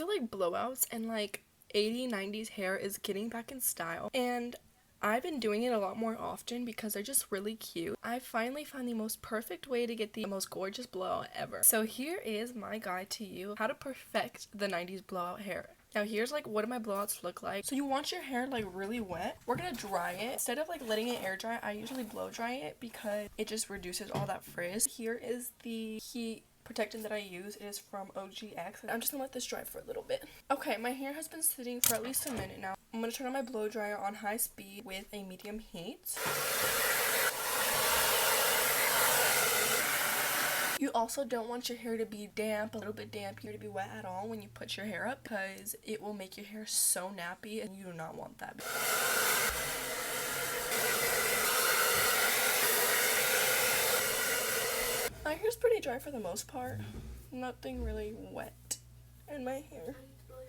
feel like blowouts and like 90s hair is getting back in style, and I've been doing it a lot more often because they're just really cute. I finally found the most perfect way to get the most gorgeous blowout ever. So here is my guide to you, how to perfect the 90s blowout hair. Now here's like what do my blowouts look like. So you want your hair like really wet. We're gonna dry it. Instead of like letting it air dry, I usually blow dry it because it just reduces all that frizz. Here is the heat protectant that I use. It is from OGX. I'm just gonna let this dry for a little bit. Okay, my hair has been sitting for at least a minute now. I'm gonna turn on my blow dryer on high speed with a medium heat. You also don't want your hair to be damp, a little bit damp, to be wet at all when you put your hair up, because it will make your hair so nappy and you do not want that. My hair's pretty dry for the most part. Nothing really wet in my hair.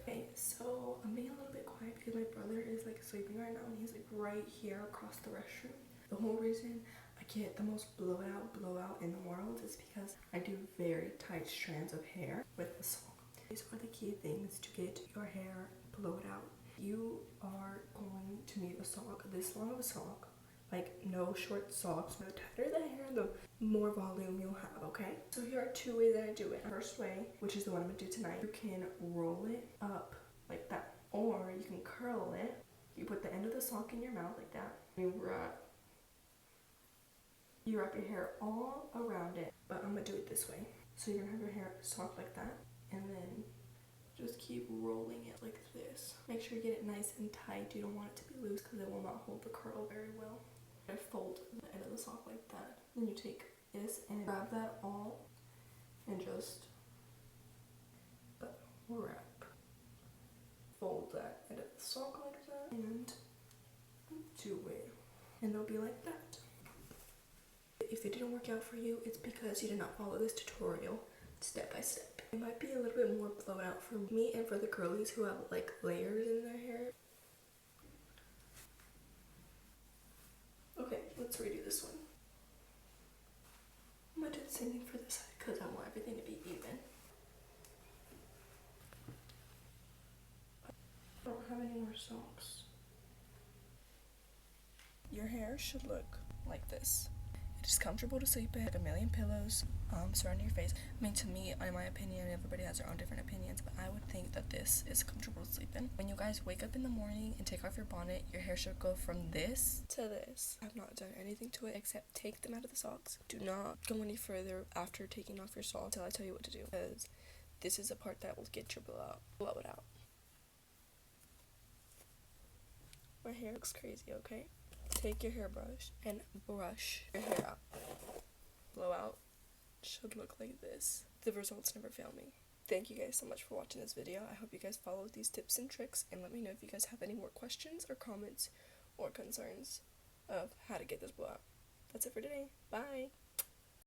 Okay, so I'm being a little bit quiet because my brother is like sleeping right now and he's like right here across the restroom. The whole reason I get the most blowout in the world is because I do very tight strands of hair with the sock. These are the key things to get your hair blowed out. You are going to need a sock, this long of a sock, like no short socks. The tighter the hair, the more volume you'll have, okay? So here are two ways that I do it. First way, which is the one I'm gonna do tonight, you can roll it up like that, or you can curl it. You put the end of the sock in your mouth like that, and you wrap your hair all around it, but I'm gonna do it this way. So you're gonna have your hair soft like that, and then just keep rolling it like this. Make sure you get it nice and tight. You don't want it to be loose because it will not hold the curl very well. I fold the end of the sock like that. Then you take this and grab that all and just wrap. Fold that end of the sock like that and do it. And they'll be like that. If it didn't work out for you, it's because you did not follow this tutorial step by step. It might be a little bit more blown out for me and for the girlies who have like layers in their hair. Okay, let's redo this one. I'm gonna do the same thing for this side because I want everything to be even. I don't have any more socks. Your hair should look like this. It is comfortable to sleep in, like a million pillows surrounding your face. I mean, to me, in my opinion, everybody has their own different opinions, but I would think that this is comfortable to sleep in. When you guys wake up in the morning and take off your bonnet, your hair should go from this to this. I have not done anything to it except take them out of the socks. Do not go any further after taking off your socks until I tell you what to do, because this is the part that will get your blow it out. My hair looks crazy, okay? Take your hairbrush and brush your hair out. Blowout should look like this. The results never fail me. Thank you guys so much for watching this video. I hope you guys follow these tips and tricks, and let me know if you guys have any more questions or comments or concerns of how to get this blowout. That's it for today. Bye!